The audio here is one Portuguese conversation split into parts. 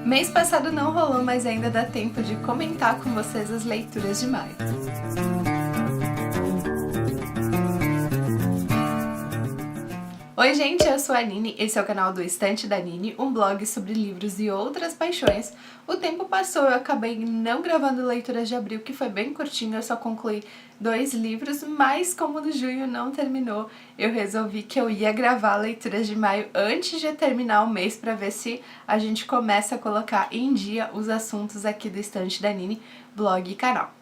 Mês passado não rolou, mas ainda dá tempo de comentar com vocês as leituras de maio. Oi gente, eu sou a Nini, esse é o canal do Estante da Nini, um blog sobre livros e outras paixões. O tempo passou, eu acabei não gravando leituras de abril, que foi bem curtinho, eu só concluí 2 livros, mas como o do junho não terminou, eu resolvi que eu ia gravar leituras de maio antes de terminar o mês para ver se a gente começa a colocar em dia os assuntos aqui do Estante da Nini, blog e canal.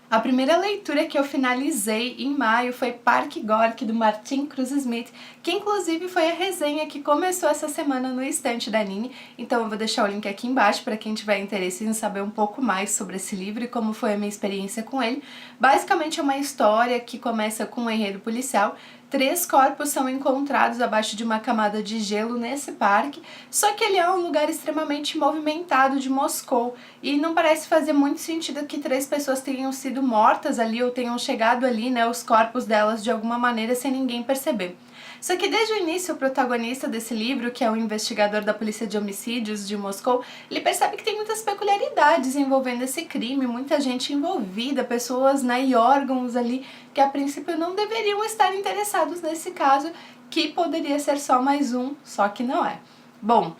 A primeira leitura que eu finalizei em maio foi Parque Gorky, do Martin Cruz Smith, que inclusive foi a resenha que começou essa semana no Estante da Nini, então eu vou deixar o link aqui embaixo para quem tiver interesse em saber um pouco mais sobre esse livro e como foi a minha experiência com ele. Basicamente é uma história que começa com um enredo policial. 3 corpos são encontrados abaixo de uma camada de gelo nesse parque, só que ele é um lugar extremamente movimentado de Moscou e não parece fazer muito sentido que 3 pessoas tenham sido mortas ali ou tenham chegado ali, né, os corpos delas de alguma maneira sem ninguém perceber. Só que desde o início o protagonista desse livro, que é o investigador da polícia de homicídios de Moscou, ele percebe que tem muitas peculiaridades envolvendo esse crime, muita gente envolvida, pessoas, né, e órgãos ali que a princípio não deveriam estar interessados nesse caso, que poderia ser só mais um, só que não é. Bom,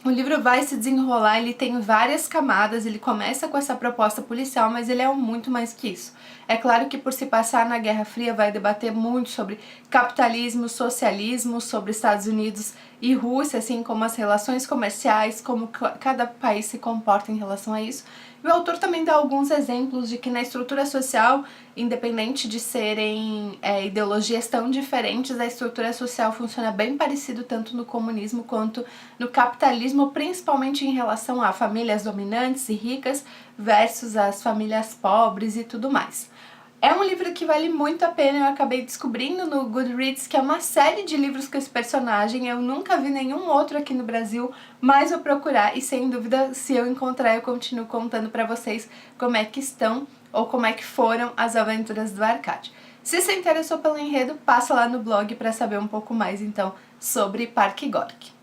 o livro vai se desenrolar, ele tem várias camadas, ele começa com essa proposta policial, mas ele é muito mais que isso. É claro que por se passar na Guerra Fria vai debater muito sobre capitalismo, socialismo, sobre Estados Unidos e Rússia, assim como as relações comerciais, como cada país se comporta em relação a isso. E o autor também dá alguns exemplos de que na estrutura social, independente de serem ideologias tão diferentes, a estrutura social funciona bem parecido tanto no comunismo quanto no capitalismo, principalmente em relação a famílias dominantes e ricas versus as famílias pobres e tudo mais. É um livro que vale muito a pena, eu acabei descobrindo no Goodreads que é uma série de livros com esse personagem, eu nunca vi nenhum outro aqui no Brasil, mas vou procurar e sem dúvida se eu encontrar eu continuo contando pra vocês como é que estão ou como é que foram as aventuras do Arkady. Se você interessou pelo enredo, passa lá no blog pra saber um pouco mais então sobre Parque Gorky.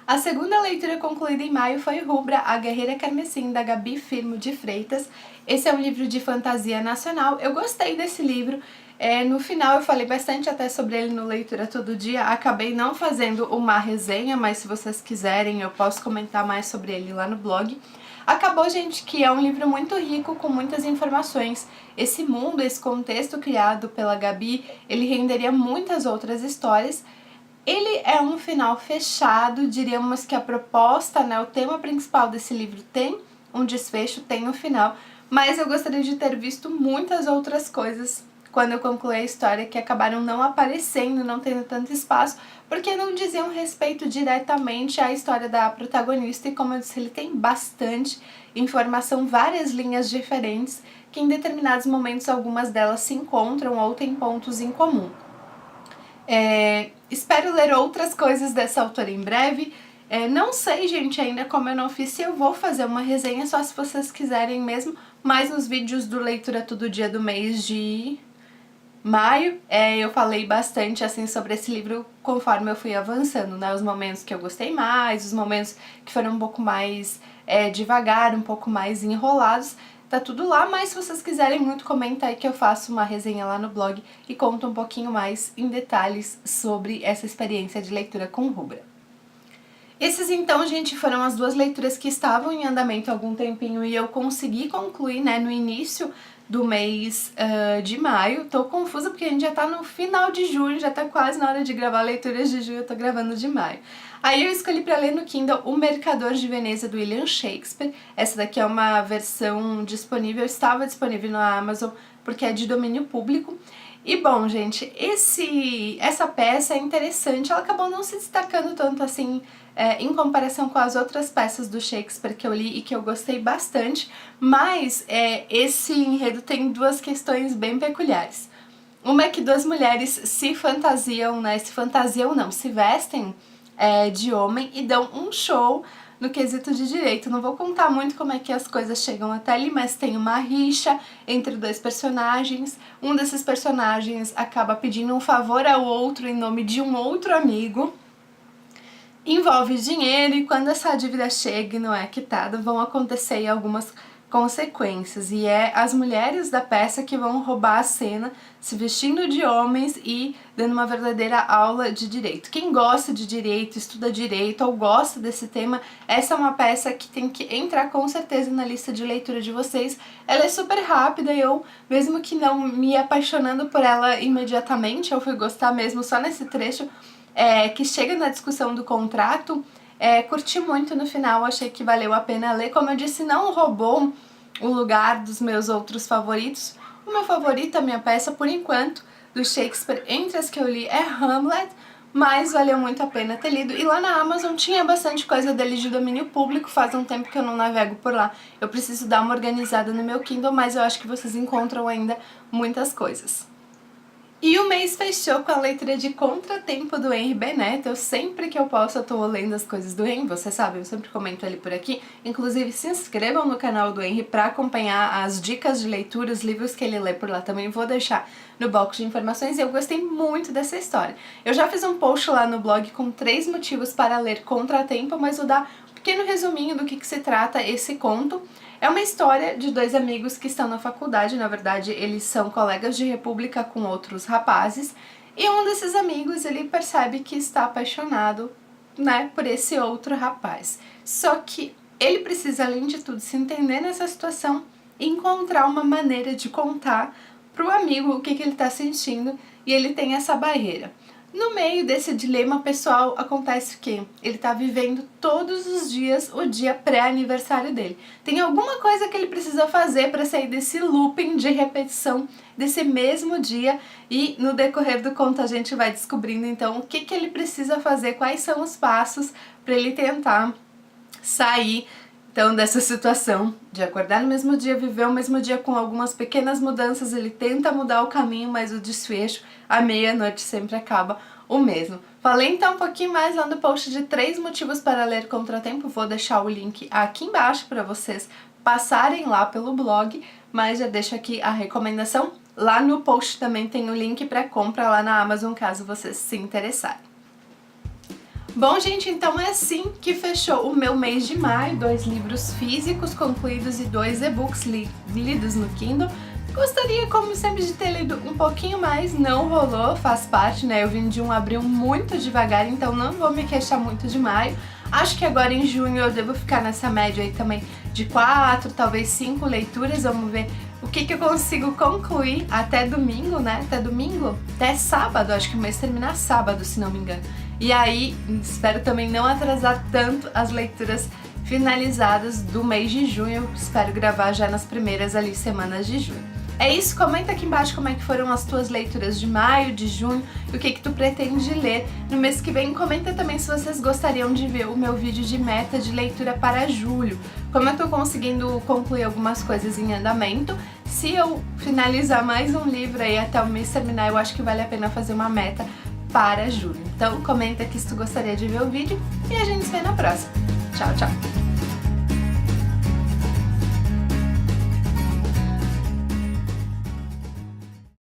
A segunda leitura concluída em maio foi Rubra, a Guerreira Carmesim, da Gabi Firmo de Freitas. Esse é um livro de fantasia nacional. Eu gostei desse livro. No final eu falei bastante até sobre ele no Leitura Todo Dia. Acabei não fazendo uma resenha, mas se vocês quiserem eu posso comentar mais sobre ele lá no blog. Acabou, gente, que é um livro muito rico, com muitas informações. Esse mundo, esse contexto criado pela Gabi, ele renderia muitas outras histórias. Ele é um final fechado, diríamos que a proposta, né, o tema principal desse livro tem um desfecho, tem um final, mas eu gostaria de ter visto muitas outras coisas quando eu concluí a história que acabaram não aparecendo, não tendo tanto espaço, porque não diziam respeito diretamente à história da protagonista e, como eu disse, ele tem bastante informação, várias linhas diferentes, que em determinados momentos algumas delas se encontram ou têm pontos em comum. Espero ler outras coisas dessa autora em breve. Não sei, gente, ainda como eu não fiz, se eu vou fazer uma resenha, só se vocês quiserem mesmo, mais nos vídeos do Leitura Todo Dia do mês de maio. Eu falei bastante assim sobre esse livro conforme eu fui avançando, né? Os momentos que eu gostei mais, os momentos que foram um pouco mais devagar, um pouco mais enrolados. Tá tudo lá, mas se vocês quiserem muito, comenta aí que eu faço uma resenha lá no blog e conto um pouquinho mais em detalhes sobre essa experiência de leitura com Rubra. Esses então, gente, foram as 2 leituras que estavam em andamento há algum tempinho e eu consegui concluir, né, no início do mês de maio. Tô confusa porque a gente já tá no final de junho, já tá quase na hora de gravar leituras de junho, eu tô gravando de maio. Aí eu escolhi pra ler no Kindle O Mercador de Veneza, do William Shakespeare. Essa daqui é uma versão disponível, estava disponível na Amazon porque é de domínio público. E bom, gente, essa peça é interessante, ela acabou não se destacando tanto assim em comparação com as outras peças do Shakespeare que eu li e que eu gostei bastante, mas esse enredo tem 2 questões bem peculiares. Uma é que 2 mulheres se fantasiam, né, se vestem de homem e dão um show no quesito de direito. Não vou contar muito como é que as coisas chegam até ali, mas tem uma rixa entre 2 personagens. Um desses personagens acaba pedindo um favor ao outro em nome de um outro amigo. envolve dinheiro e quando essa dívida chega e não é quitada, vão acontecer aí algumas consequências. E é as mulheres da peça que vão roubar a cena, se vestindo de homens e dando uma verdadeira aula de direito. Quem gosta de direito, estuda direito ou gosta desse tema, essa é uma peça que tem que entrar com certeza na lista de leitura de vocês. Ela é super rápida e eu, mesmo que não me apaixonando por ela imediatamente, eu fui gostar mesmo só nesse trecho, que chega na discussão do contrato, curti muito no final, achei que valeu a pena ler. Como eu disse, não roubou o lugar dos meus outros favoritos. O meu favorito, a minha peça, por enquanto, do Shakespeare, entre as que eu li, é Hamlet, mas valeu muito a pena ter lido. E lá na Amazon tinha bastante coisa dele de domínio público, faz um tempo que eu não navego por lá. Eu preciso dar uma organizada no meu Kindle, mas eu acho que vocês encontram ainda muitas coisas. E o mês fechou com a leitura de Contratempo do Henri Bennett. Eu sempre que eu posso eu tô lendo as coisas do Henri, você sabe, eu sempre comento ele por aqui. Inclusive se inscrevam no canal do Henri para acompanhar as dicas de leitura, os livros que ele lê por lá também vou deixar no box de informações e eu gostei muito dessa história. Eu já fiz um post lá no blog com 3 motivos para ler Contratempo, mas vou dar um pequeno resuminho do que se trata esse conto. É uma história de 2 amigos que estão na faculdade, na verdade eles são colegas de república com outros rapazes, e um desses amigos ele percebe que está apaixonado, né, por esse outro rapaz. Só que ele precisa, além de tudo, se entender nessa situação e encontrar uma maneira de contar pro amigo o que ele está sentindo, e ele tem essa barreira. No meio desse dilema pessoal, acontece o quê? Ele tá vivendo todos os dias o dia pré-aniversário dele. Tem alguma coisa que ele precisa fazer para sair desse looping de repetição desse mesmo dia e no decorrer do conto a gente vai descobrindo então o que ele precisa fazer, quais são os passos para ele tentar sair então dessa situação de acordar no mesmo dia, viver o mesmo dia com algumas pequenas mudanças. Ele tenta mudar o caminho, mas o desfecho à meia-noite sempre acaba o mesmo. Falei então um pouquinho mais lá no post de 3 motivos para ler Contratempo, vou deixar o link aqui embaixo para vocês passarem lá pelo blog, mas já deixo aqui a recomendação. Lá no post também tem o link para compra lá na Amazon, caso vocês se interessarem. Bom, gente, então é assim que fechou o meu mês de maio. 2 livros físicos concluídos e 2 e-books lidos no Kindle. Gostaria, como sempre, de ter lido um pouquinho mais, não rolou, faz parte, né? Eu vim de um abril muito devagar, então não vou me queixar muito de maio. Acho que agora em junho eu devo ficar nessa média aí também de 4, talvez 5 leituras. Vamos ver o que eu consigo concluir até domingo, né? Até domingo? Até sábado, acho que o mês termina sábado, se não me engano. E aí, espero também não atrasar tanto as leituras finalizadas do mês de junho. Espero gravar já nas primeiras ali semanas de junho. É isso, comenta aqui embaixo como é que foram as tuas leituras de maio, de junho, e o que tu pretende ler no mês que vem. Comenta também se vocês gostariam de ver o meu vídeo de meta de leitura para julho. Como eu tô conseguindo concluir algumas coisas em andamento, se eu finalizar mais um livro aí até o mês terminar, eu acho que vale a pena fazer uma meta para julho. Então comenta aqui se tu gostaria de ver o vídeo e a gente se vê na próxima. Tchau, tchau!